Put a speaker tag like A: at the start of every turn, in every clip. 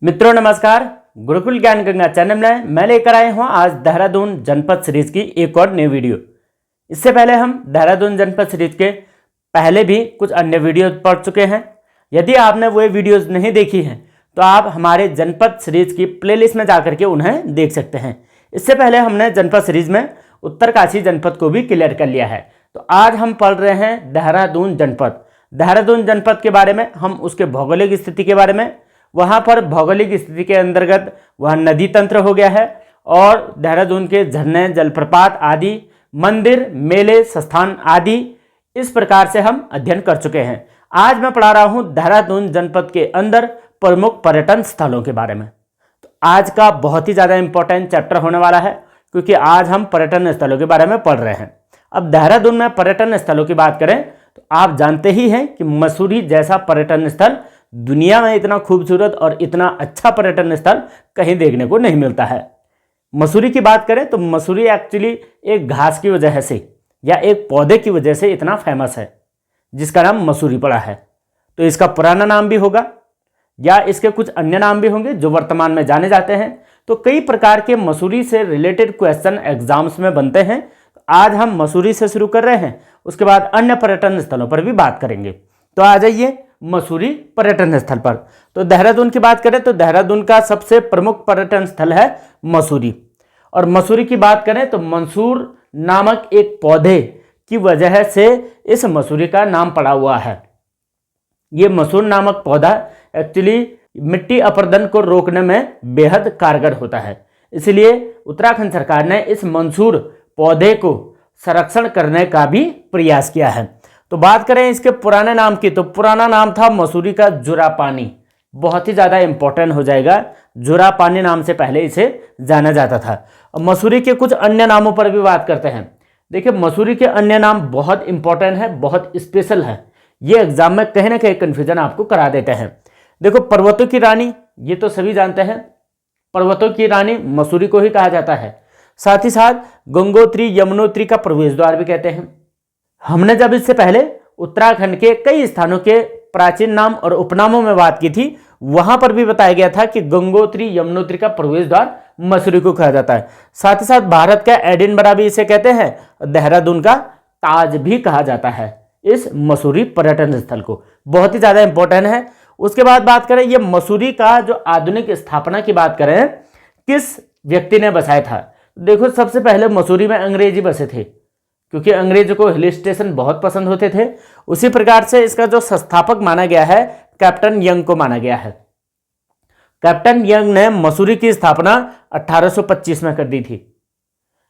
A: मित्रों नमस्कार। गुरुकुल ज्ञान गंगा चैनल में मैं लेकर आए हूँ आज देहरादून जनपद सीरीज की एक और नई वीडियो। इससे पहले हम देहरादून जनपद सीरीज के पहले भी कुछ अन्य वीडियो पढ़ चुके हैं। यदि आपने वो वीडियोस नहीं देखी हैं तो आप हमारे जनपद सीरीज की प्लेलिस्ट में जाकर के उन्हें देख सकते हैं। इससे पहले हमने जनपद सीरीज में उत्तरकाशी जनपद को भी क्लियर कर लिया है। तो आज हम पढ़ रहे हैं देहरादून जनपद। देहरादून जनपद के बारे में हम उसके भौगोलिक स्थिति के बारे में, वहाँ पर भौगोलिक स्थिति के अंतर्गत वह नदी तंत्र हो गया है और देहरादून के झरने, जलप्रपात आदि, मंदिर, मेले, संस्थान आदि इस प्रकार से हम अध्ययन कर चुके हैं। आज मैं पढ़ा रहा हूँ देहरादून जनपद के अंदर प्रमुख पर्यटन स्थलों के बारे में। तो आज का बहुत ही ज़्यादा इंपॉर्टेंट चैप्टर होने वाला है क्योंकि आज हम पर्यटन स्थलों के बारे में पढ़ रहे हैं। अब देहरादून में पर्यटन स्थलों की बात करें तो आप जानते ही हैं कि मसूरी जैसा पर्यटन स्थल दुनिया में इतना खूबसूरत और इतना अच्छा पर्यटन स्थल कहीं देखने को नहीं मिलता है। मसूरी की बात करें तो मसूरी एक्चुअली एक घास की वजह से या एक पौधे की वजह से इतना फेमस है जिसका नाम मसूरी पड़ा है। तो इसका पुराना नाम भी होगा या इसके कुछ अन्य नाम भी होंगे जो वर्तमान में जाने जाते हैं। तो कई प्रकार के मसूरी से रिलेटेड क्वेश्चन एग्जाम्स में बनते हैं। आज हम मसूरी से शुरू कर रहे हैं, उसके बाद अन्य पर्यटन स्थलों पर भी बात करेंगे। तो आ जाइए मसूरी पर्यटन स्थल पर। तो देहरादून की बात करें तो देहरादून का सबसे प्रमुख पर्यटन स्थल है मसूरी। और मसूरी की बात करें तो मंसूर नामक एक पौधे की वजह से इस मसूरी का नाम पड़ा हुआ है। ये मसूर नामक पौधा एक्चुअली मिट्टी अपरदन को रोकने में बेहद कारगर होता है, इसलिए उत्तराखंड सरकार ने इस मंसूर पौधे को संरक्षण करने का भी प्रयास किया है। तो बात करें इसके पुराने नाम की तो पुराना नाम था मसूरी का जुरापानी। बहुत ही ज़्यादा इंपॉर्टेंट हो जाएगा, जुरापानी नाम से पहले इसे जाना जाता था। और मसूरी के कुछ अन्य नामों पर भी बात करते हैं। देखिए मसूरी के अन्य नाम बहुत इंपॉर्टेंट है, बहुत स्पेशल है। ये एग्जाम में कहीं ना कहीं कन्फ्यूजन आपको करा देते हैं। देखो पर्वतों की रानी, ये तो सभी जानते हैं, पर्वतों की रानी मसूरी को ही कहा जाता है। साथ ही साथ गंगोत्री, यमुनोत्री का प्रवेश द्वार भी कहते हैं। हमने जब इससे पहले उत्तराखंड के कई स्थानों के प्राचीन नाम और उपनामों में बात की थी, वहां पर भी बताया गया था कि गंगोत्री, यमुनोत्री का प्रवेश द्वार मसूरी को कहा जाता है। साथ ही साथ भारत का एडिनबरा भी इसे कहते हैं, देहरादून का ताज भी कहा जाता है इस मसूरी पर्यटन स्थल को। बहुत ही ज्यादा इंपॉर्टेंट है। उसके बाद बात करें ये मसूरी का जो आधुनिक स्थापना की बात करें, किस व्यक्ति ने बसाया था। देखो सबसे पहले मसूरी में अंग्रेजी बसे थे क्योंकि अंग्रेजों को हिल स्टेशन बहुत पसंद होते थे। उसी प्रकार से इसका जो संस्थापक माना गया है कैप्टन यंग को माना गया है। कैप्टन यंग ने मसूरी की स्थापना 1825 में कर दी थी।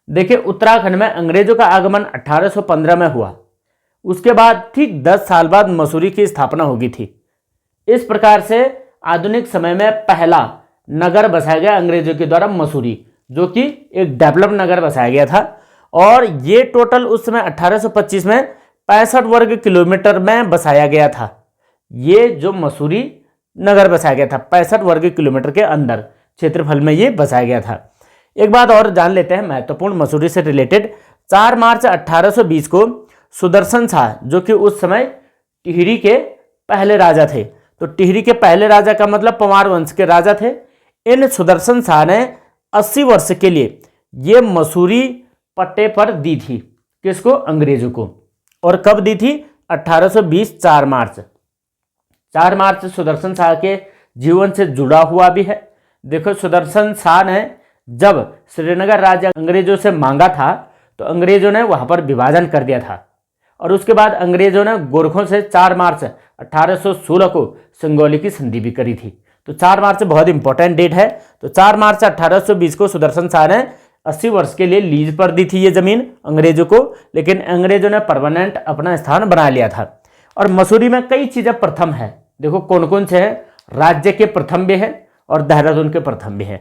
A: देखिए उत्तराखंड में अंग्रेजों का आगमन 1815 में हुआ। उसके बाद ठीक 10 साल बाद मसूरी की स्थापना होगी थी। इस प्रकार से आधुनिक समय में पहला नगर बसाया गया अंग्रेजों के द्वारा मसूरी, जो कि एक डेवलप नगर बसाया गया था। और ये टोटल उस समय 1825 में 65 वर्ग किलोमीटर में बसाया गया था। ये जो मसूरी नगर बसाया गया था 65 वर्ग किलोमीटर के अंदर क्षेत्रफल में ये बसाया गया था। एक बात और जान लेते हैं महत्वपूर्ण मसूरी से रिलेटेड। 4 मार्च 1820 को सुदर्शन शाह, जो कि उस समय टिहरी के पहले राजा थे, तो टिहरी के पहले राजा का मतलब पंवार वंश के राजा थे, इन सुदर्शन शाह ने 80 वर्ष के लिए ये मसूरी पट्टे पर दी थी। किसको? अंग्रेजों को। और कब दी थी? 1820 4 मार्च। 4 मार्च सुदर्शन शाह के जीवन से जुड़ा हुआ भी है। देखो सुदर्शन शाह ने जब श्रीनगर राज्य अंग्रेजों से मांगा था तो अंग्रेजों ने वहां पर विभाजन कर दिया था और उसके बाद अंग्रेजों ने गोरखों से 4 मार्च 1816 को संगौली की संधि भी करी थी। तो 4 मार्च बहुत इंपॉर्टेंट डेट है। तो 4 मार्च 1820 को सुदर्शन शाह ने 80 वर्ष के लिए लीज पर दी थी ये जमीन अंग्रेजों को, लेकिन अंग्रेजों ने परमानेंट अपना स्थान बना लिया था। और मसूरी में कई चीजें प्रथम है। देखो कौन कौन से हैं? राज्य के प्रथम भी है और देहरादून के प्रथम भी है।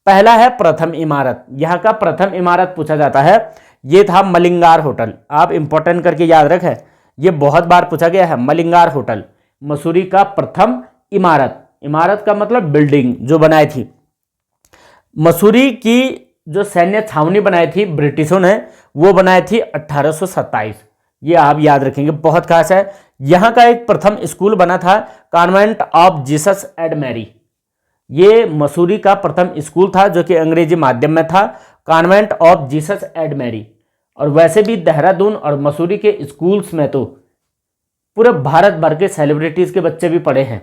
A: पहला है प्रथम इमारत। यहाँ का प्रथम इमारत पूछा जाता है, ये था मलिंगार होटल। आप इंपॉर्टेंट करके याद रखें, ये बहुत बार पूछा गया है। मलिंगार होटल मसूरी का प्रथम इमारत। इमारत का मतलब बिल्डिंग जो बनाई थी। मसूरी की जो सैन्य छावनी बनाई थी ब्रिटिशों ने, वो बनाई थी 1827। ये आप याद रखेंगे, बहुत खास है। यहाँ का एक प्रथम स्कूल बना था convent of Jesus and Mary, ये मसूरी का प्रथम स्कूल था जो कि अंग्रेजी माध्यम में था, convent of Jesus and Mary. और वैसे भी देहरादून और मसूरी के स्कूल्स में तो पूरे भारत भर के सेलिब्रिटीज के बच्चे भी पढ़े हैं।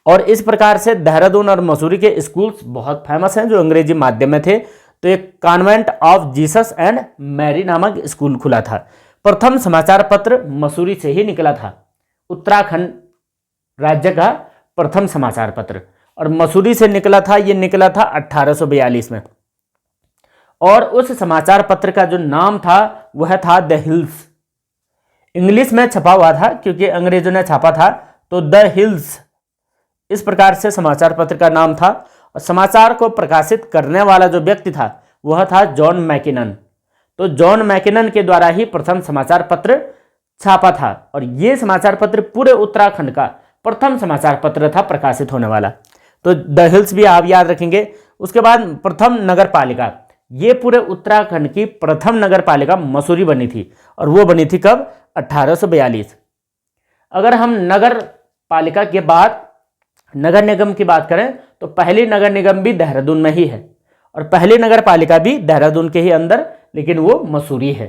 A: और इस प्रकार से देहरादून और मसूरी के स्कूल्स बहुत फेमस हैं जो अंग्रेजी माध्यम में थे। तो एक convent of Jesus and Mary नामक स्कूल खुला था। प्रथम समाचार पत्र मसूरी से ही निकला था, उत्तराखंड राज्य का प्रथम समाचार पत्र, और मसूरी से निकला था। ये निकला था 1842 में। और उस समाचार पत्र का जो नाम था वह था द हिल्स। इंग्लिश में छपा हुआ था क्योंकि अंग्रेजों ने छापा था, तो द हिल्स इस प्रकार से समाचार पत्र का नाम था। और समाचार को प्रकाशित करने वाला जो व्यक्ति था वह था जॉन मैकिनन। तो जॉन मैकिनन के द्वारा ही प्रथम समाचार पत्र छापा था, और ये समाचार पत्र पूरे उत्तराखंड का प्रथम समाचार पत्र था प्रकाशित होने वाला। तो द हिल्स भी आप याद रखेंगे। उसके बाद प्रथम नगर पालिका, ये पूरे उत्तराखंड की प्रथम नगर पालिका मसूरी बनी थी, और वो बनी थी कब? 1842। अगर हम नगर पालिका के बाद नगर निगम की बात करें तो पहली नगर निगम भी देहरादून में ही है, और पहली नगर पालिका भी देहरादून के ही अंदर, लेकिन वो मसूरी है।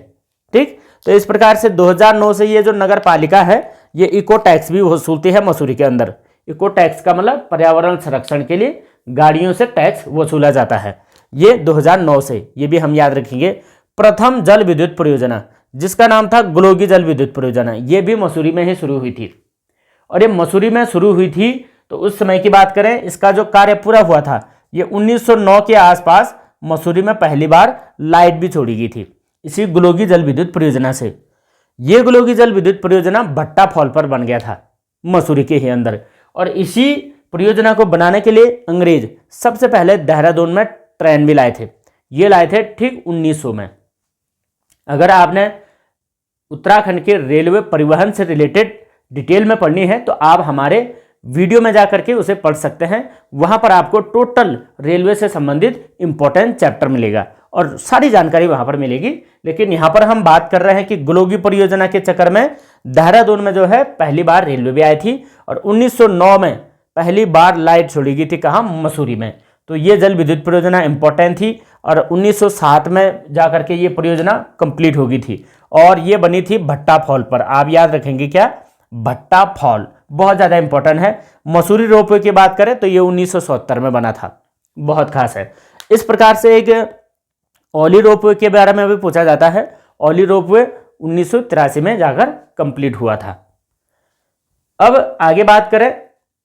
A: ठीक, तो इस प्रकार से 2009 से ये जो नगर पालिका है ये इको टैक्स भी वसूलती है मसूरी के अंदर। इको टैक्स का मतलब पर्यावरण संरक्षण के लिए गाड़ियों से टैक्स वसूला जाता है। ये 2009 से, ये भी हम याद रखेंगे। प्रथम जल विद्युत परियोजना जिसका नाम था ग्लोगी जल विद्युत परियोजना, ये भी मसूरी में ही शुरू हुई थी। और ये मसूरी में शुरू हुई थी तो उस समय की बात करें, इसका जो कार्य पूरा हुआ था ये 1909 के आसपास मसूरी में पहली बार लाइट भी छोड़ी गई थी इसी ग्लोगी जल विद्युत परियोजना से। ये ग्लोगी जल विद्युत परियोजना भट्टा फॉल पर बन गया था मसूरी के ही अंदर। और इसी परियोजना को बनाने के लिए अंग्रेज सबसे पहले देहरादून में ट्रेन भी लाए थे। ये लाए थे ठीक 1900 में। अगर आपने उत्तराखंड के रेलवे परिवहन से रिलेटेड डिटेल में पढ़नी है तो आप हमारे वीडियो में जा करके उसे पढ़ सकते हैं। वहां पर आपको टोटल रेलवे से संबंधित इंपॉर्टेंट चैप्टर मिलेगा और सारी जानकारी वहां पर मिलेगी। लेकिन यहां पर हम बात कर रहे हैं कि ग्लोगी परियोजना के चक्कर में देहरादून में जो है पहली बार रेलवे भी आई थी, और 1909 में पहली बार लाइट छोड़ी गई थी कहाँ? मसूरी में। तो ये जल विद्युत परियोजना इंपॉर्टेंट थी, और 1907 में जाकर के ये परियोजना कंप्लीट हो गई थी, और ये बनी थी भट्टा फॉल पर। आप याद रखेंगे क्या? भट्टा फॉल बहुत ज़्यादा इंपॉर्टेंट है। मसूरी रोपवे की बात करें तो ये 1970 में बना था, बहुत खास है। इस प्रकार से एक औली रोपवे के बारे में भी पूछा जाता है। औली रोपवे 1983 में जाकर कंप्लीट हुआ था। अब आगे बात करें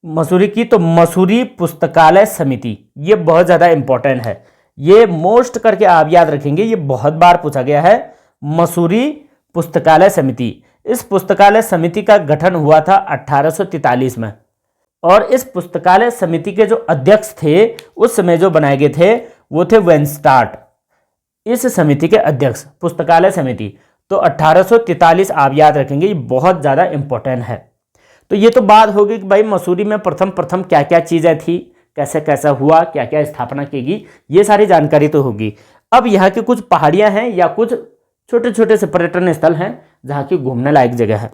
A: मसूरी की, तो मसूरी पुस्तकालय समिति ये बहुत ज़्यादा इंपॉर्टेंट है। ये मोस्ट करके आप याद रखेंगे, ये बहुत बार पूछा गया है। मसूरी पुस्तकालय समिति, इस पुस्तकालय समिति का गठन हुआ था 1843 में, और इस पुस्तकालय समिति के जो अध्यक्ष थे उस समय जो बनाए गए थे वो थे वेनस्टार्ट। इस समिति के अध्यक्ष पुस्तकालय समिति, तो 1843 आप याद रखेंगे, ये बहुत ज़्यादा इंपॉर्टेंट है। तो ये तो बात होगी कि भाई मसूरी में प्रथम क्या क्या चीज़ें थी, कैसे कैसा हुआ, क्या क्या स्थापना की गई, ये सारी जानकारी तो होगी। अब यहाँ की कुछ पहाड़ियाँ हैं या कुछ छोटे छोटे से पर्यटन स्थल हैं जहाँ की घूमने लायक जगह है।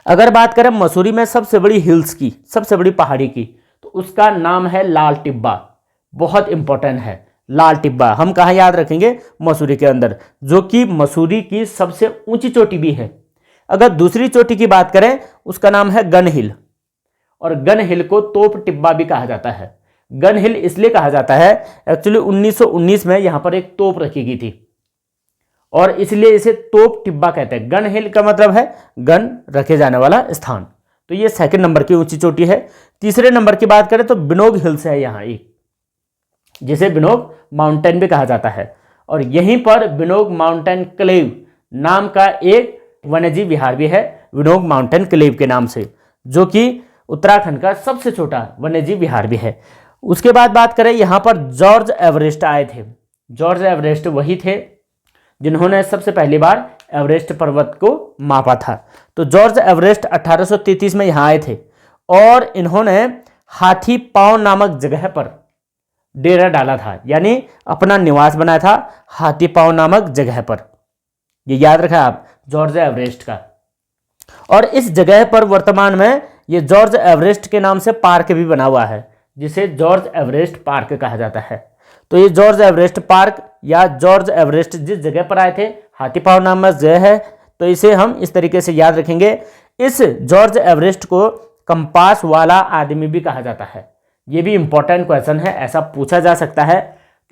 A: अगर बात करें मसूरी में सबसे बड़ी हिल्स की, सबसे बड़ी पहाड़ी की, तो उसका नाम है लाल टिब्बा। बहुत इंपॉर्टेंट है लाल टिब्बा। हम कहाँ याद रखेंगे? मसूरी के अंदर, जो कि मसूरी की सबसे ऊंची चोटी भी है। अगर दूसरी चोटी की बात करें उसका नाम है गन हिल, और गन हिल को तोप टिब्बा भी कहा जाता है। गन हिल इसलिए कहा जाता है, एक्चुअली 1919 में यहाँ पर एक तोप रखी गई थी और इसलिए इसे तोप टिब्बा कहते हैं। गन हिल का मतलब है गन रखे जाने वाला स्थान। तो ये सेकंड नंबर की ऊंची चोटी है। तीसरे नंबर की बात करें तो बिनोग हिल्स है यहाँ एक, जिसे बिनोग माउंटेन भी कहा जाता है, और यहीं पर बिनोग माउंटेन क्लेव नाम का एक वन्यजीव विहार भी है, बिनोग माउंटेन क्लेव के नाम से, जो कि उत्तराखंड का सबसे छोटा वन्यजीव विहार भी है। उसके बाद बात करें यहाँ पर जॉर्ज एवरेस्ट आए थे। जॉर्ज एवरेस्ट वही थे जिन्होंने सबसे पहली बार एवरेस्ट पर्वत को मापा था। तो जॉर्ज एवरेस्ट 1833 में यहाँ आए थे, और इन्होंने हाथी पांव नामक जगह पर डेरा डाला था, यानी अपना निवास बनाया था हाथी पांव नामक जगह पर। ये याद रखा आप, जॉर्ज एवरेस्ट का। और इस जगह पर वर्तमान में ये जॉर्ज एवरेस्ट के नाम से पार्क भी बना हुआ है, जिसे जॉर्ज एवरेस्ट पार्क कहा जाता है। तो ये जॉर्ज एवरेस्ट पार्क या जॉर्ज एवरेस्ट जिस जगह पर आए थे, हाथीपाव नामक जगह है, तो इसे हम इस तरीके से याद रखेंगे। इस जॉर्ज एवरेस्ट को कंपास वाला आदमी भी कहा जाता है। ये भी इंपॉर्टेंट क्वेश्चन है, ऐसा पूछा जा सकता है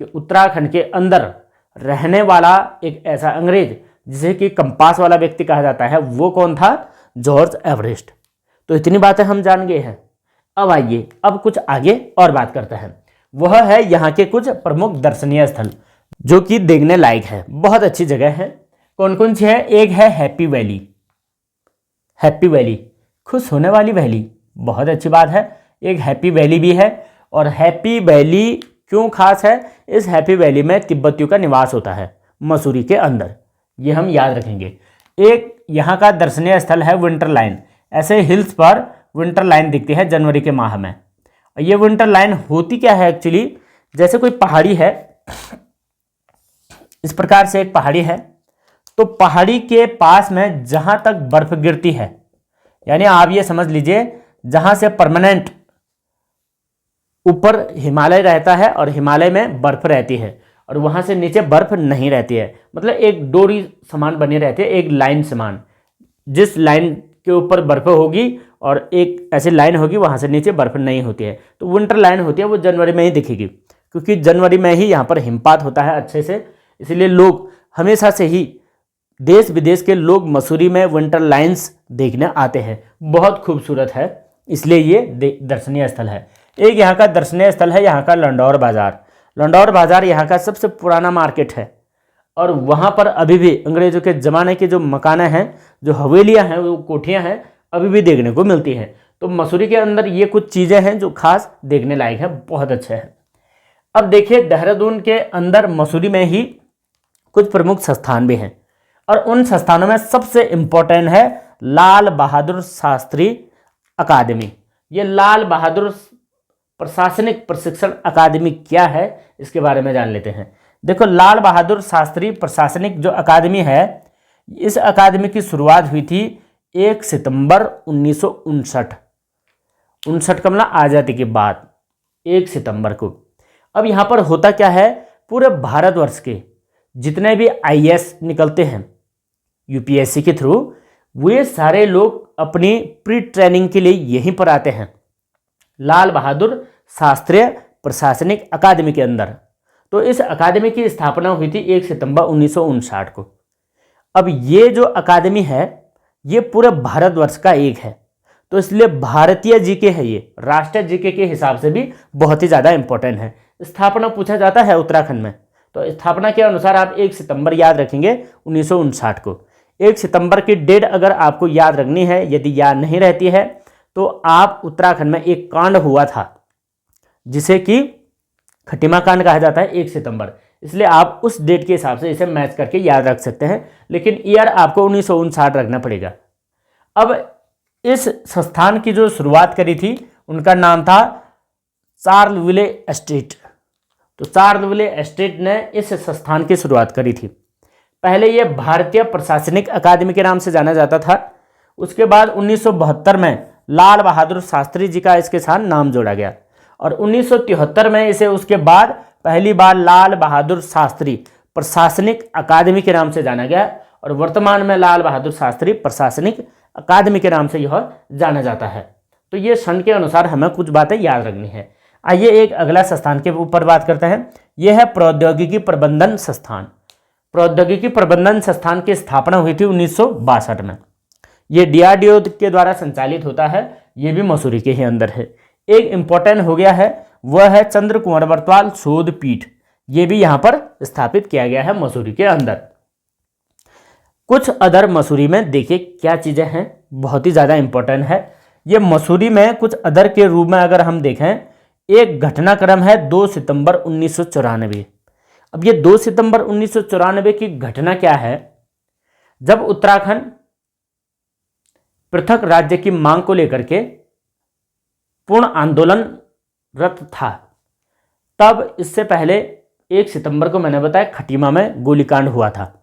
A: कि उत्तराखंड के अंदर रहने वाला एक ऐसा अंग्रेज जिसे कि कंपास वाला व्यक्ति कहा जाता है, वो कौन था? George Everest. तो इतनी बातें हम जान गए हैं। अब आइए अब कुछ आगे और बात करते हैं। वह है यहाँ के कुछ प्रमुख दर्शनीय स्थल जो कि देखने लायक है, बहुत अच्छी जगह है। कौन कौन सी है? एक है हैप्पी वैली। हैप्पी वैली, खुश होने वाली वैली, बहुत अच्छी बात है। एक हैप्पी वैली भी है। और हैप्पी वैली क्यों खास है? इस हैप्पी वैली में तिब्बतियों का निवास होता है, मसूरी के अंदर, ये हम याद रखेंगे। एक यहाँ का दर्शनीय स्थल है विंटर लाइन। ऐसे हिल्स पर विंटर लाइन दिखती है जनवरी के माह में। ये विंटर लाइन होती क्या है एक्चुअली? जैसे कोई पहाड़ी है, इस प्रकार से एक पहाड़ी है, तो पहाड़ी के पास में जहां तक बर्फ गिरती है, यानी आप ये समझ लीजिए जहां से परमानेंट ऊपर हिमालय रहता है और हिमालय में बर्फ रहती है और वहां से नीचे बर्फ नहीं रहती है, मतलब एक डोरी समान बनी रहती है, एक लाइन समान। जिस लाइन के ऊपर बर्फ होगी और एक ऐसी लाइन होगी वहां से नीचे बर्फ नहीं होती है, तो विंटर लाइन होती है, वो जनवरी में ही दिखेगी, क्योंकि जनवरी में ही यहाँ पर हिमपात होता है अच्छे से। इसलिए लोग हमेशा से ही देश विदेश के लोग मसूरी में विंटर लाइन्स देखने आते हैं। बहुत खूबसूरत है, इसलिए ये दर्शनीय स्थल है। एक यहाँ का दर्शनीय स्थल है यहाँ का लंडौर बाजार। लंडौर बाजार यहाँ का सबसे पुराना मार्केट है और वहाँ पर अभी भी अंग्रेजों के ज़माने के जो मकान हैं, जो हवेलियाँ हैं, वो कोठियाँ हैं, अभी भी देखने को मिलती है। तो मसूरी के अंदर ये कुछ चीज़ें हैं जो खास देखने लायक है, बहुत अच्छे हैं। अब देखिए देहरादून के अंदर मसूरी में ही कुछ प्रमुख संस्थान भी हैं और उन संस्थानों में सबसे इम्पोर्टेंट है लाल बहादुर शास्त्री अकादमी। ये लाल बहादुर प्रशासनिक प्रशिक्षण अकादमी क्या है, इसके बारे में जान लेते हैं। देखो, लाल बहादुर शास्त्री प्रशासनिक जो अकादमी है, इस अकादमी की शुरुआत हुई थी 1 सितंबर 1959, 59 का मतलब आज़ादी के बाद 1 सितंबर को। अब यहाँ पर होता क्या है, पूरे भारतवर्ष के जितने भी आईएएस निकलते हैं यूपीएससी के थ्रू, वे सारे लोग अपनी प्री ट्रेनिंग के लिए यहीं पर आते हैं, लाल बहादुर शास्त्रीय प्रशासनिक अकादमी के अंदर। तो इस अकादमी की स्थापना हुई थी 1 सितंबर 1959 को। अब ये जो अकादमी है ये पूरे भारतवर्ष का एक है, तो इसलिए भारतीय जीके है, ये राष्ट्रीय जीके के हिसाब से भी बहुत ही ज़्यादा इंपॉर्टेंट है। स्थापना पूछा जाता है उत्तराखंड में, तो स्थापना के अनुसार आप 1 सितंबर याद रखेंगे 1959 को। 1 सितंबर की डेट अगर आपको याद रखनी है, यदि याद नहीं रहती है तो आप उत्तराखंड में एक कांड हुआ था जिसे कि खटीमा कांड कहा जाता है 1 सितंबर, इसलिए आप उस डेट के हिसाब से इसे मैच करके याद रख सकते हैं, लेकिन ईयर आपको 1959 रखना पड़ेगा। अब इस संस्थान की जो शुरुआत करी थी उनका नाम था चार्लविले एस्टेट। तो चार्लविले एस्टेट ने इस संस्थान की शुरुआत करी थी। पहले यह भारतीय प्रशासनिक अकादमी के नाम से जाना जाता था। उसके बाद 1972 में लाल बहादुर शास्त्री जी का इसके साथ नाम जोड़ा गया और 1973 में इसे उसके बाद पहली बार लाल बहादुर शास्त्री प्रशासनिक अकादमी के नाम से जाना गया और वर्तमान में लाल बहादुर शास्त्री प्रशासनिक अकादमी के नाम से यह जाना जाता है। तो ये सन के अनुसार हमें कुछ बातें याद रखनी है। आइए एक अगला संस्थान के ऊपर बात करते हैं। यह है प्रौद्योगिकी प्रबंधन संस्थान। प्रौद्योगिकी प्रबंधन संस्थान की स्थापना हुई थी 1962 में। ये डीआरडीओ के द्वारा संचालित होता है, ये भी मसूरी के ही अंदर है। एक इम्पोर्टेंट हो गया है, वह है चंद्र कुंवर बरतवाल शोध पीठ, ये भी यहाँ पर स्थापित किया गया है मसूरी के अंदर। कुछ अदर मसूरी में देखिए क्या चीज़ें हैं, बहुत ही ज़्यादा इम्पोर्टेंट है। ये मसूरी में कुछ अदर के रूप में अगर हम देखें, एक घटनाक्रम है 2 सितंबर 1994। अब ये 2 सितंबर 1994 की घटना क्या है, जब उत्तराखंड पृथक राज्य की मांग को लेकर के पूर्ण आंदोलनरत था, तब इससे पहले 1 सितंबर को मैंने बताया खटीमा में गोलीकांड हुआ था,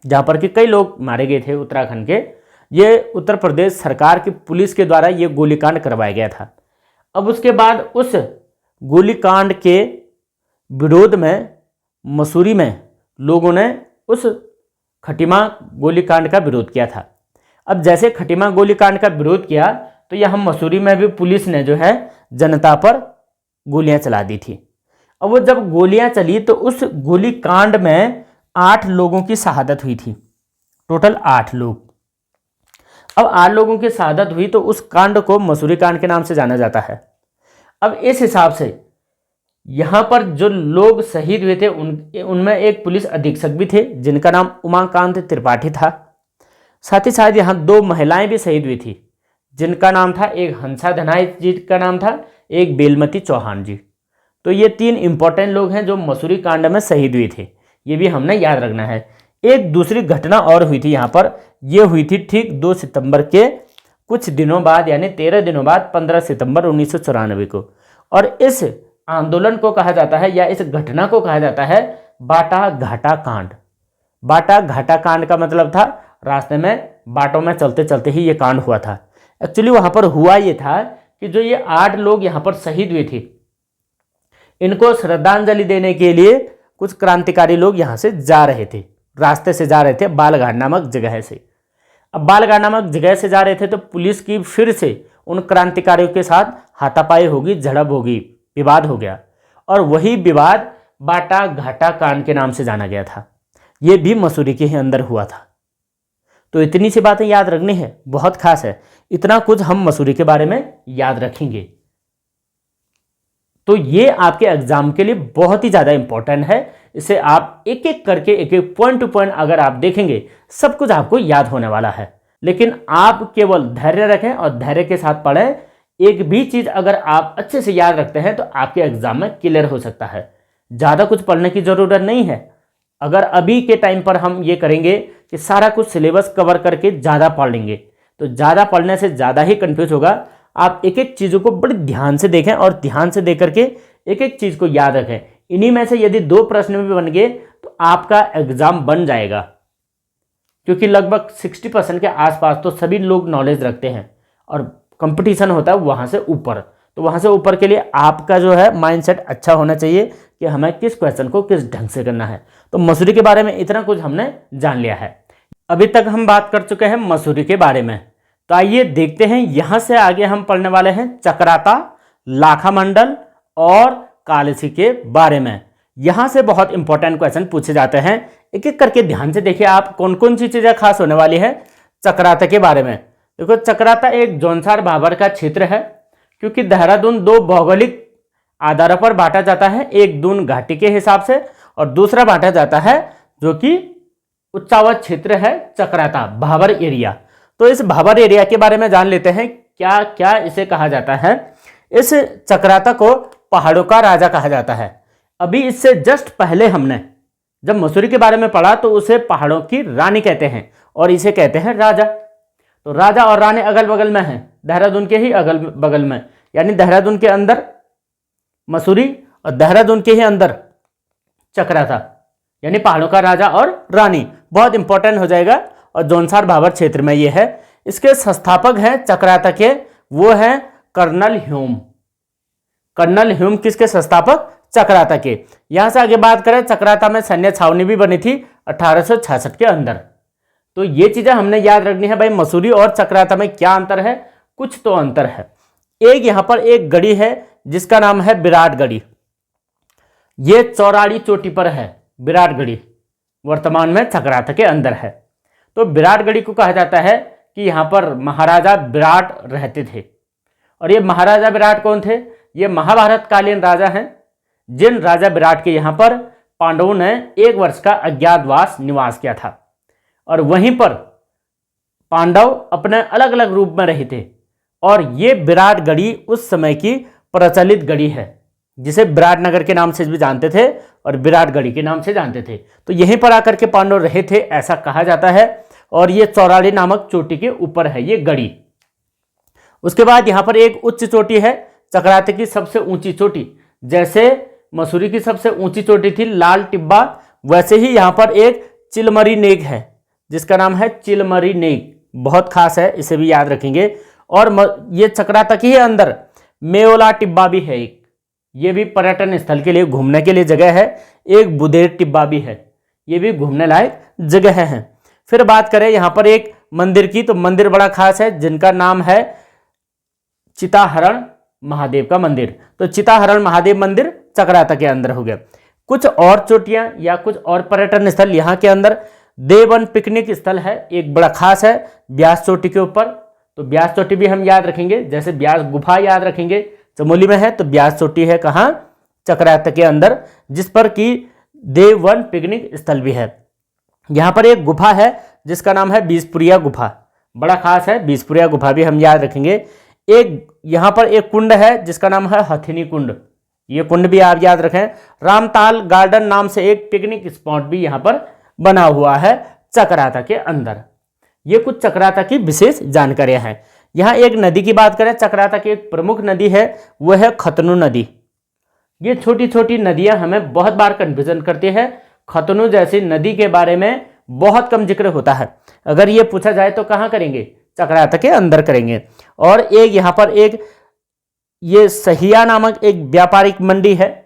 A: जहां पर कि कई लोग मारे गए थे उत्तराखंड के। ये उत्तर प्रदेश सरकार की पुलिस के द्वारा ये गोलीकांड करवाया गया था। अब उसके बाद उस गोलीकांड के विरोध में मसूरी में लोगों ने उस खटीमा गोलीकांड का विरोध किया था। अब जैसे खटीमा गोलीकांड का विरोध किया तो यह मसूरी में भी पुलिस ने जो है जनता पर गोलियां चला दी थी। अब वो जब गोलियां चली तो उस गोलीकांड में 8 लोगों की शहादत हुई थी, टोटल 8 लोग। अब 8 लोगों की शहादत हुई तो उस कांड को मसूरी कांड के नाम से जाना जाता है। अब इस हिसाब से यहाँ पर जो लोग शहीद हुए थे उनमें एक पुलिस अधीक्षक भी थे जिनका नाम उमाकांत त्रिपाठी था। साथ ही साथ यहाँ 2 महिलाएं भी शहीद हुई थी जिनका नाम था, एक हंसा धनाई जी का नाम था, एक बेलमती चौहान जी। तो ये 3 इंपॉर्टेंट लोग हैं जो मसूरी कांड में शहीद हुए थे, ये भी हमने याद रखना है। एक दूसरी घटना और हुई थी यहाँ पर, ये हुई थी ठीक 2 सितंबर के कुछ दिनों बाद, यानी 13 दिनों बाद 15 सितंबर 1994 को। और इस आंदोलन को कहा जाता है या इस घटना को कहा जाता है बाटा घाटा कांड। बाटा घाटा कांड का मतलब था रास्ते में बाटों में चलते चलते ही ये कांड हुआ था। एक्चुअली वहां पर हुआ ये था कि जो ये 8 लोग यहाँ पर शहीद हुए थे इनको श्रद्धांजलि देने के लिए कुछ क्रांतिकारी लोग यहाँ से जा रहे थे, रास्ते से जा रहे थे बालघाट नामक जगह से। अब बालघाट नामक जगह से जा रहे थे तो पुलिस की फिर से उन क्रांतिकारियों के साथ हाथापाई होगी, झड़प होगी, विवाद हो गया और वही विवाद बाटा घाटा कांड के नाम से जाना गया था। ये भी मसूरी के ही अंदर हुआ था। तो इतनी सी बातें याद रखनी है, बहुत खास है। इतना कुछ हम मसूरी के बारे में याद रखेंगे तो ये आपके एग्जाम के लिए बहुत ही ज़्यादा इंपॉर्टेंट है। इसे आप एक एक करके, एक एक पॉइंट टू पॉइंट अगर आप देखेंगे सब कुछ आपको याद होने वाला है। लेकिन आप केवल धैर्य रखें और धैर्य के साथ पढ़ें। एक भी चीज़ अगर आप अच्छे से याद रखते हैं तो आपके एग्जाम में क्लियर हो सकता है। ज़्यादा कुछ पढ़ने की ज़रूरत नहीं है। अगर अभी के टाइम पर हम ये करेंगे कि सारा कुछ सिलेबस कवर करके ज़्यादा पढ़ लेंगे तो ज़्यादा पढ़ने से ज़्यादा ही कंफ्यूज होगा। आप एक एक चीज़ों को बड़े ध्यान से देखें और ध्यान से देख करके एक एक चीज़ को याद रखें। इन्हीं में से यदि 2 प्रश्न भी बन गए तो आपका एग्ज़ाम बन जाएगा, क्योंकि लगभग 60% के आसपास तो सभी लोग नॉलेज रखते हैं और कंपटीशन होता है वहाँ से ऊपर। तो वहाँ से ऊपर के लिए आपका जो है माइंडसेट अच्छा होना चाहिए कि हमें किस क्वेश्चन को किस ढंग से करना है। तो मसूरी के बारे में इतना कुछ हमने जान लिया है। अभी तक हम बात कर चुके हैं मसूरी के बारे में। तो आइए देखते हैं यहाँ से आगे हम पढ़ने वाले हैं चक्राता, लाखा मंडल और कालसी के बारे में। यहाँ से बहुत इंपॉर्टेंट क्वेश्चन पूछे जाते हैं। एक एक करके ध्यान से देखिए आप कौन कौन सी चीज़ें खास होने वाली है चक्राता के बारे में। देखो, चक्राता एक जौनसार भाबर का क्षेत्र है, क्योंकि देहरादून 2 भौगोलिक आधारों पर बांटा जाता है। एक दून घाटी के हिसाब से और दूसरा बांटा जाता है जो कि उच्चावच क्षेत्र है, चक्राता भाबर एरिया। तो इस भाबर एरिया के बारे में जान लेते हैं क्या क्या इसे कहा जाता है। इस चक्राता को पहाड़ों का राजा कहा जाता है। अभी इससे जस्ट पहले हमने जब मसूरी के बारे में पढ़ा तो उसे पहाड़ों की रानी कहते हैं और इसे कहते हैं राजा। तो राजा और रानी अगल बगल में हैं, देहरादून के ही अगल बगल में, यानी देहरादून के अंदर मसूरी और देहरादून के ही अंदर चक्राता, यानी पहाड़ों का राजा और रानी। बहुत इंपॉर्टेंट हो जाएगा और जौनसार भाबर क्षेत्र में ये है। इसके संस्थापक हैं चक्राता के, वो हैं कर्नल ह्यूम। कर्नल ह्यूम किसके संस्थापक? चक्राता के। यहां से आगे बात करें, चक्राता में सैन्य छावनी भी बनी थी 1866 के अंदर। तो ये चीजें हमने याद रखनी है भाई। मसूरी और चक्राता में क्या अंतर है? कुछ तो अंतर है। एक यहां पर एक गढ़ी है जिसका नाम है विराटगढ़ी। ये चौराड़ी चोटी पर है विराटगढ़ी, वर्तमान में चक्राता के अंदर है। तो विराटगढ़ी को कहा जाता है कि यहाँ पर महाराजा विराट रहते थे। और ये महाराजा विराट कौन थे? ये महाभारत कालीन राजा हैं, जिन राजा विराट के यहाँ पर पांडवों ने 1 वर्ष का अज्ञातवास निवास किया था। और वहीं पर पांडव अपने अलग अलग रूप में रहे थे। और ये विराटगढ़ी उस समय की प्रचलित गढ़ी है, जिसे विराटनगर के नाम से भी जानते थे और विराटगढ़ी के नाम से जानते थे। तो यहीं पर आकर के पांडव रहे थे ऐसा कहा जाता है। और ये चौराड़ी नामक चोटी के ऊपर है ये गढ़ी। उसके बाद यहाँ पर एक उच्च चोटी है, चक्राते की सबसे ऊंची चोटी। जैसे मसूरी की सबसे ऊंची चोटी थी लाल टिब्बा, वैसे ही यहाँ पर एक चिलमरी नेक है जिसका नाम है चिलमरी नेक। बहुत खास है, इसे भी याद रखेंगे। और ये चक्राता के ही अंदर मेओला टिब्बा भी है एक, ये भी पर्यटन स्थल के लिए घूमने के लिए जगह है। एक बुदेर टिब्बा भी है, ये भी घूमने लायक जगह है। फिर बात करें यहाँ पर एक मंदिर की, तो मंदिर बड़ा खास है जिनका नाम है चिताहरण महादेव का मंदिर। तो चिताहरण महादेव मंदिर चक्राता के अंदर हो गया। कुछ और चोटियां या कुछ और पर्यटन स्थल यहाँ के अंदर, देवन पिकनिक स्थल है एक बड़ा खास है ब्यास चोटी के ऊपर। तो ब्यास चोटी भी हम याद रखेंगे, जैसे ब्यास गुफा याद रखेंगे चमोली में है, तो ब्यास चोटी है कहाँ, चक्राता के अंदर, जिस पर कि देवन पिकनिक स्थल भी है। यहाँ पर एक गुफा है जिसका नाम है बीसपुरिया गुफा, बड़ा खास है, बीसपुरिया गुफा भी हम याद रखेंगे। एक यहाँ पर एक कुंड है जिसका नाम है हथिनी कुंड, ये कुंड भी आप याद रखें। रामताल गार्डन नाम से एक पिकनिक स्पॉट भी यहाँ पर बना हुआ है चक्राता के अंदर। ये कुछ चक्राता की विशेष जानकारियां हैं। यहाँ एक नदी की बात करें, चक्राता की एक प्रमुख नदी है, वो है खतनू नदी। ये छोटी छोटी नदियां हमें बहुत बार कन्फ्यूजन करती है। खतनू जैसी नदी के बारे में बहुत कम जिक्र होता है, अगर ये पूछा जाए तो कहाँ करेंगे, चक्राता के अंदर करेंगे। और एक यहाँ पर एक ये सहिया नामक एक व्यापारिक मंडी है,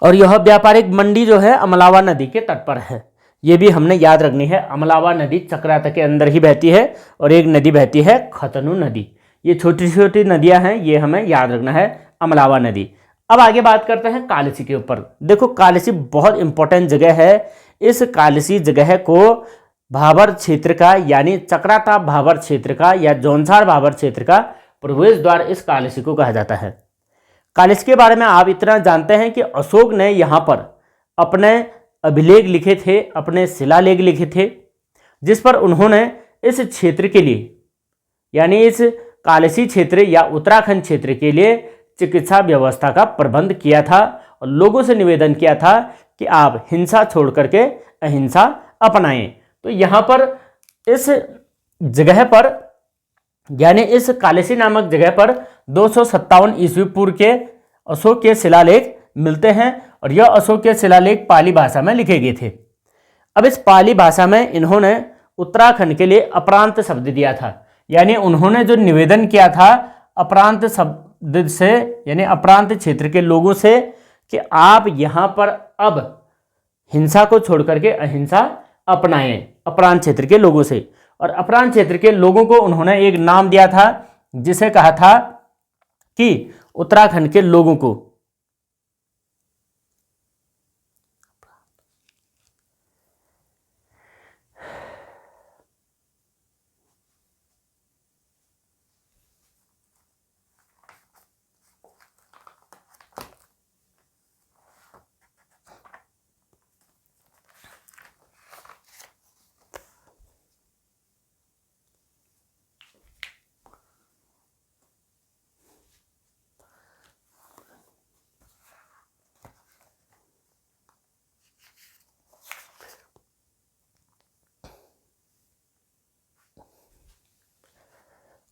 A: और यह व्यापारिक मंडी जो है अमलावा नदी के तट पर है। ये भी हमने याद रखनी है, अमलावा नदी चक्राता के अंदर ही बहती है, और एक नदी बहती है खतनू नदी। ये छोटी छोटी नदियां हैं, ये हमें याद रखना है, अमलावा नदी। अब आगे बात करते हैं कालसी के ऊपर। देखो कालसी बहुत इंपॉर्टेंट जगह है। इस कालसी जगह को भाबर क्षेत्र का, यानी चक्राता भाबर क्षेत्र का या जौनसार भाबर क्षेत्र का प्रवेश द्वार इस कालसी को कहा जाता है। कालसी के बारे में आप इतना जानते हैं कि अशोक ने यहाँ पर अपने अभिलेख लिखे थे, अपने शिलालेख लिखे थे, जिस पर उन्होंने इस क्षेत्र के लिए, यानी इस कालसी क्षेत्र या उत्तराखंड क्षेत्र के लिए चिकित्सा व्यवस्था का प्रबंध किया था, और लोगों से निवेदन किया था कि आप हिंसा छोड़ करके अहिंसा अपनाएं। तो यहाँ पर इस जगह पर, यानी इस कालसी नामक जगह पर 257 ईस्वी पूर्व के अशोक के शिलालेख मिलते हैं, और यह अशोक के शिलालेख पाली भाषा में लिखे गए थे। अब इस पाली भाषा में इन्होंने उत्तराखंड के लिए अपरांत शब्द दिया था, यानी उन्होंने जो निवेदन किया था अपरांत शब्द से, यानी अपरांत क्षेत्र के लोगों से, कि आप यहाँ पर अब हिंसा को छोड़ करके अहिंसा अपनाएं, अपरांत क्षेत्र के लोगों से। और अपरांत क्षेत्र के लोगों को उन्होंने एक नाम दिया था, जिसे कहा था कि उत्तराखंड के लोगों को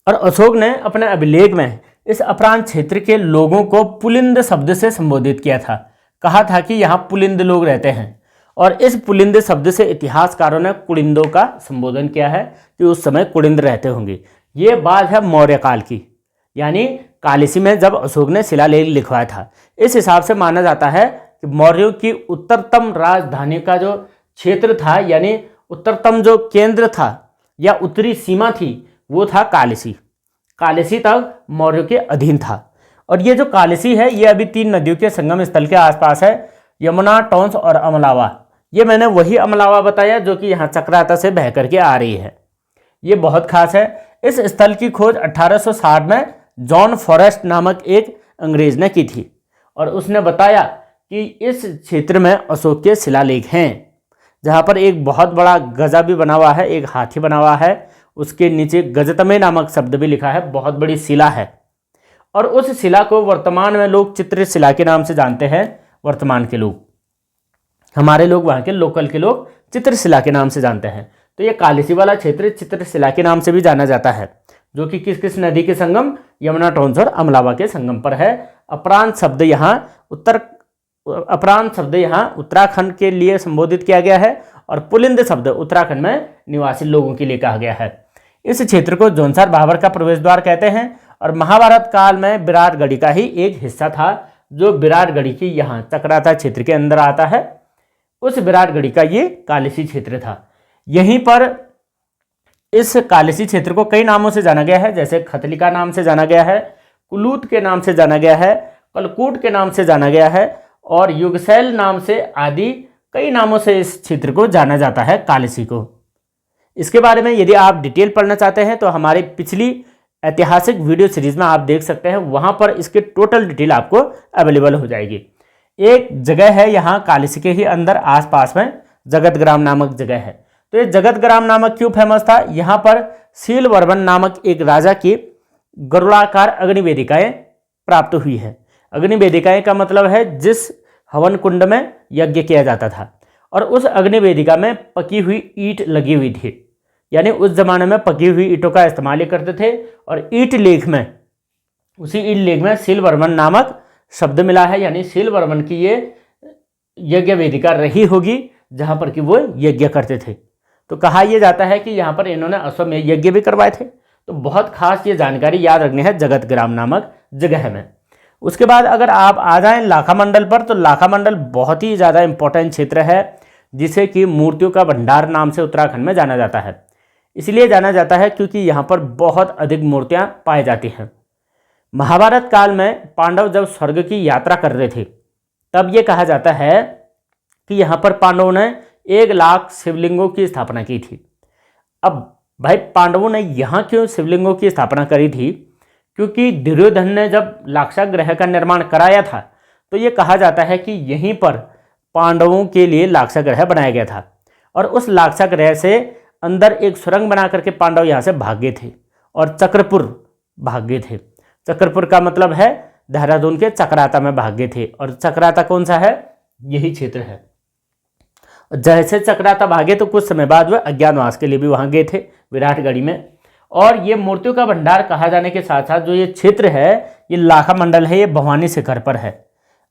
A: और अशोक ने अपने अभिलेख में इस अपरांत क्षेत्र के लोगों को पुलिंद शब्द से संबोधित किया था। कहा था कि यहाँ पुलिंद लोग रहते हैं, और इस पुलिंद शब्द से इतिहासकारों ने कुड़िंदों का संबोधन किया है कि उस समय कुड़िंद रहते होंगे। ये बात है मौर्य काल की, यानी कालसी में जब अशोक ने शिलालेख लिखवाया था। इस हिसाब से माना जाता है कि मौर्यों की उत्तरतम राजधानी का जो क्षेत्र था, यानी उत्तरतम जो केंद्र था या उत्तरी सीमा थी, वो था कालसी। कालसी तक मौर्यों के अधीन था। और ये जो कालसी है, ये अभी 3 नदियों के संगम स्थल के आसपास है, यमुना, टोंस और अमलावा। ये मैंने वही अमलावा बताया जो कि यहाँ चक्राता से बह करके आ रही है। ये बहुत खास है। इस स्थल की खोज 1860 में जॉन फॉरेस्ट नामक एक अंग्रेज ने की थी, और उसने बताया कि इस क्षेत्र में अशोक के शिलालेख हैं, जहाँ पर एक बहुत बड़ा गजा भी बना हुआ है, एक हाथी बना हुआ है, उसके नीचे गजतमे नामक शब्द भी लिखा है, बहुत बड़ी शिला है। और उस शिला को वर्तमान में लोग चित्रशिला के नाम से जानते हैं। वर्तमान के लोग, हमारे लोग, वहाँ के लोकल के लोग चित्रशिला के नाम से जानते हैं। तो ये कालसी वाला क्षेत्र चित्रशिला के नाम से भी जाना जाता है, जो कि किस किस नदी के संगम, यमुना, टोंस और अमलावा के संगम पर है। अपरांत शब्द यहाँ उत्तराखंड के लिए संबोधित किया गया है और पुलिंद शब्द उत्तराखंड में निवासी लोगों के लिए कहा गया है। इस क्षेत्र को जोनसार भाबर का प्रवेश द्वार कहते हैं और महाभारत काल में विराटगढ़ी का ही एक हिस्सा था, जो विराटगढ़ी की यहाँ चक्राता क्षेत्र के अंदर आता है। उस विराटगढ़ी का ये कालिसी क्षेत्र था। यहीं पर इस कालिसी क्षेत्र को कई नामों से जाना गया है, जैसे खतलिका नाम से जाना गया है, कुलूत के नाम से जाना गया है, कलकूट के नाम से जाना गया है और युगसैल नाम से आदि कई नामों से इस क्षेत्र को जाना जाता है, कालिसी को। इसके बारे में यदि आप डिटेल पढ़ना चाहते हैं तो हमारी पिछली ऐतिहासिक वीडियो सीरीज में आप देख सकते हैं, वहां पर इसकी टोटल डिटेल आपको अवेलेबल हो जाएगी। एक जगह है यहाँ कालिसी के ही अंदर आसपास में, जगतग्राम नामक जगह है। तो ये जगतग्राम नामक क्यों फेमस था? यहाँ पर शीलवर्मन नामक एक राजा की गरुड़ाकार अग्निवेदिकाएं प्राप्त हुई है। अग्निवेदिकाएं का मतलब है जिस हवन कुंड में यज्ञ किया जाता था, और उस अग्निवेदिका में पकी हुई ईंट लगी हुई थी। यानी उस जमाने में पकी हुई ईंटों का इस्तेमाल करते थे। और ईंट लेख में, उसी ईंट लेख में शीलवर्मन नामक शब्द मिला है, यानी शीलवर्मन की ये यज्ञ वेदिका रही होगी जहां पर कि वो यज्ञ करते थे। तो कहा यह जाता है कि यहाँ पर इन्होंने अश्वमेध यज्ञ भी करवाए थे। तो बहुत खास ये जानकारी याद रखनी है जगतग्राम नामक जगह में। उसके बाद अगर आप आ जाएं लाखा मंडल पर, तो लाखा मंडल बहुत ही ज़्यादा इंपॉर्टेंट क्षेत्र है, जिसे कि मूर्तियों का भंडार नाम से उत्तराखंड में जाना जाता है। इसलिए जाना जाता है क्योंकि यहाँ पर बहुत अधिक मूर्तियाँ पाई जाती हैं। महाभारत काल में पांडव जब स्वर्ग की यात्रा कर रहे थे, तब ये कहा जाता है कि यहाँ पर पांडवों ने 1 लाख शिवलिंगों की स्थापना की थी। अब भाई पांडवों ने यहाँ क्यों शिवलिंगों की स्थापना करी थी? क्योंकि दुर्योधन ने जब लाक्षागृह का निर्माण कराया था, तो ये कहा जाता है कि यहीं पर पांडवों के लिए लाक्षागृह बनाया गया था। और उस लाक्षागृह से अंदर एक सुरंग बना करके पांडव यहाँ से भाग गए थे और चक्रपुर भाग गए थे। चक्रपुर का मतलब है देहरादून के चक्राता में भाग गए थे। और चक्राता कौन सा है? यही क्षेत्र है। जैसे चक्राता भागे तो कुछ समय बाद वह अज्ञातवास के लिए भी वहां गए थे, विराटगढ़ी में। और ये मूर्तियों का भंडार कहा जाने के साथ साथ जो ये क्षेत्र है, ये लाखा मंडल है, ये भवानी शिखर पर है।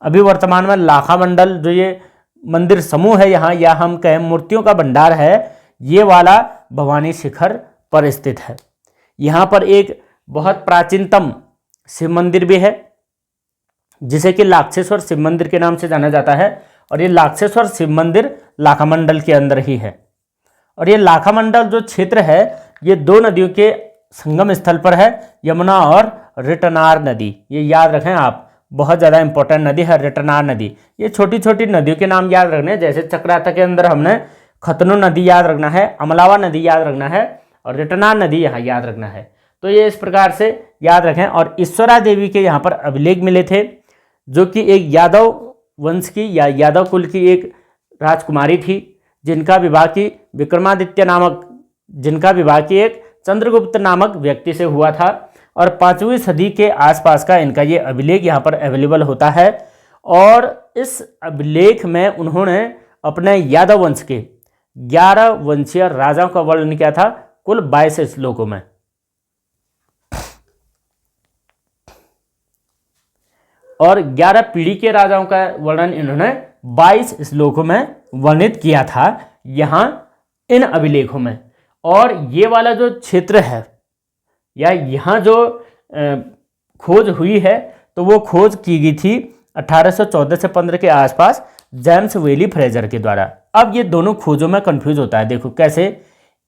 A: अभी वर्तमान में लाखा मंडल जो ये मंदिर समूह है यहाँ, या हम कहें मूर्तियों का भंडार है, ये वाला भवानी शिखर पर स्थित है। यहाँ पर एक बहुत प्राचीनतम शिव मंदिर भी है, जिसे कि लाक्षेश्वर शिव मंदिर के नाम से जाना जाता है। और ये लाक्षेश्वर शिव मंदिर लाखा मंडल के अंदर ही है। और ये लाखा मंडल जो क्षेत्र है, ये 2 नदियों के संगम स्थल पर है, यमुना और रिटनार नदी। ये याद रखें आप, बहुत ज़्यादा इंपॉर्टेंट नदी है रिटनार नदी। ये छोटी छोटी नदियों के नाम याद रखने, जैसे चक्राता के अंदर हमने खतनू नदी याद रखना है, अमलावा नदी याद रखना है और रिटनार नदी यहाँ याद रखना है। तो ये इस प्रकार से याद रखें। और ईश्वरा देवी के यहाँ पर अभिलेख मिले थे, जो कि एक यादव वंश की या यादव कुल की एक राजकुमारी थी, जिनका विवाह की एक चंद्रगुप्त नामक व्यक्ति से हुआ था। और 5वीं सदी के आसपास का इनका ये अभिलेख यहाँ पर अवेलेबल होता है। और इस अभिलेख में उन्होंने अपने यादव वंश के 11 वंशीय राजाओं का वर्णन किया था, कुल 22 श्लोकों में। और 11 पीढ़ी के राजाओं का वर्णन इन्होंने 22 श्लोकों में वर्णित किया था यहाँ इन अभिलेखों में। और ये वाला जो क्षेत्र है, या यहाँ जो खोज हुई है, तो वो खोज की गई थी 1814 से 15 के आसपास जेम्स वेली फ्रेजर के द्वारा। अब ये दोनों खोजों में कंफ्यूज होता है। देखो कैसे,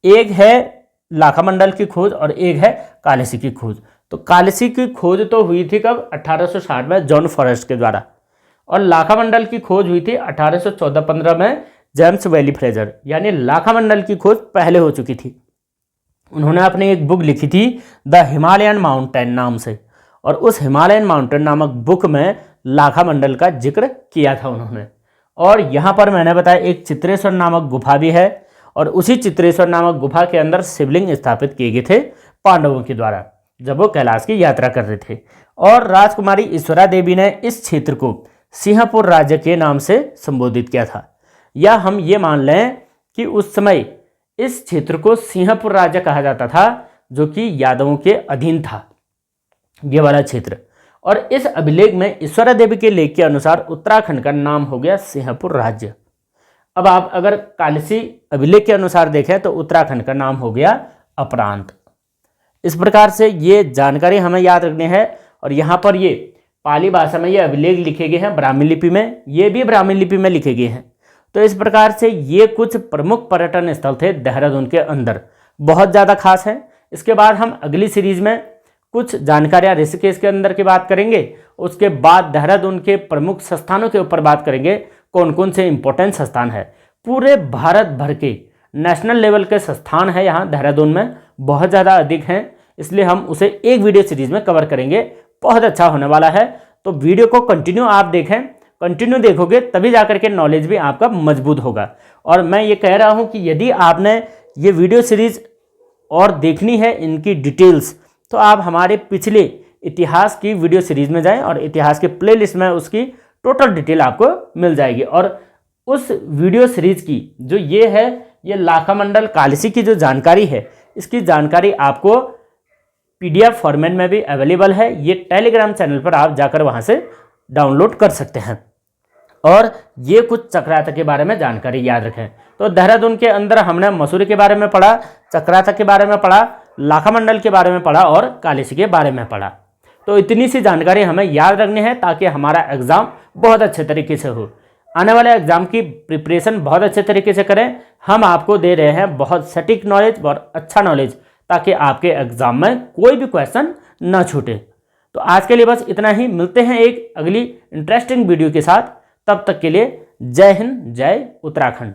A: एक है लाखा मंडल की खोज और एक है कालिसी की खोज। तो कालिसी की खोज तो हुई थी कब? 1860 में जॉन फॉरेस्ट के द्वारा। और लाखा मंडल की खोज हुई थी 1814-15 में जेम्स वेली फ्रेजर। यानी लाखा मंडल की खोज पहले हो चुकी थी। उन्होंने अपनी एक बुक लिखी थी द हिमालयन माउंटेन नाम से, और उस हिमालयन माउंटेन नामक बुक में लाखा मंडल का जिक्र किया था उन्होंने। और यहाँ पर मैंने बताया एक चित्रेश्वर नामक गुफा भी है, और उसी चित्रेश्वर नामक गुफा के अंदर शिवलिंग स्थापित किए गए थे पांडवों के द्वारा, जब वो कैलाश की यात्रा कर रहे थे। और राजकुमारी ईश्वरा देवी ने इस क्षेत्र को सिंहपुर राज्य के नाम से संबोधित किया था। या हम ये मान लें कि उस समय इस क्षेत्र को सिंहपुर राज्य कहा जाता था, जो कि यादवों के अधीन था, ये वाला क्षेत्र। और इस अभिलेख में ईश्वरा देवी के लेख के अनुसार उत्तराखंड का नाम हो गया सिंहपुर राज्य। अब आप अगर कालसी अभिलेख के अनुसार देखें तो उत्तराखंड का नाम हो गया अपरांत। इस प्रकार से ये जानकारी हमें याद रखनी है। और यहाँ पर ये पाली भाषा में ये अभिलेख लिखे गए हैं, ब्राह्मी लिपि में, ये भी ब्राह्मी लिपि में लिखे गए हैं। तो इस प्रकार से ये कुछ प्रमुख पर्यटन स्थल थे देहरादून के अंदर, बहुत ज़्यादा खास है। इसके बाद हम अगली सीरीज में कुछ जानकारियाँ ऋषिकेश के अंदर की बात करेंगे, उसके बाद देहरादून के प्रमुख स्थानों के ऊपर बात करेंगे, कौन कौन से इंपॉर्टेंट स्थान है। पूरे भारत भर के नेशनल लेवल के स्थान है यहाँ देहरादून में, बहुत ज़्यादा अधिक हैं, इसलिए हम उसे एक वीडियो सीरीज में कवर करेंगे, बहुत अच्छा होने वाला है। तो वीडियो को कंटिन्यू आप देखें, कंटिन्यू देखोगे तभी जाकर के नॉलेज भी आपका मजबूत होगा। और मैं ये कह रहा हूँ कि यदि आपने ये वीडियो सीरीज और देखनी है इनकी डिटेल्स, तो आप हमारे पिछले इतिहास की वीडियो सीरीज में जाएं और इतिहास के प्लेलिस्ट में उसकी टोटल डिटेल आपको मिल जाएगी। और उस वीडियो सीरीज की जो ये है, ये लाखामंडल कालसी की जो जानकारी है, इसकी जानकारी आपको PDF फॉर्मेट में भी अवेलेबल है। ये टेलीग्राम चैनल पर आप जाकर वहाँ से डाउनलोड कर सकते हैं। और ये कुछ चक्राता के बारे में जानकारी याद रखें। तो देहरादून के अंदर हमने मसूरी के बारे में पढ़ा, चक्राता के बारे में पढ़ा, लाखामंडल के बारे में पढ़ा और कालसी के बारे में पढ़ा। तो इतनी सी जानकारी हमें याद रखनी है ताकि हमारा एग्ज़ाम बहुत अच्छे तरीके से हो। आने वाले एग्ज़ाम की प्रिपरेशन बहुत अच्छे तरीके से करें। हम आपको दे रहे हैं बहुत सटीक नॉलेज और अच्छा नॉलेज, ताकि आपके एग्ज़ाम में कोई भी क्वेश्चन ना छूटे। तो आज के लिए बस इतना ही, मिलते हैं एक अगली इंटरेस्टिंग वीडियो के साथ। तब तक के लिए जय हिंद, जय उत्तराखंड।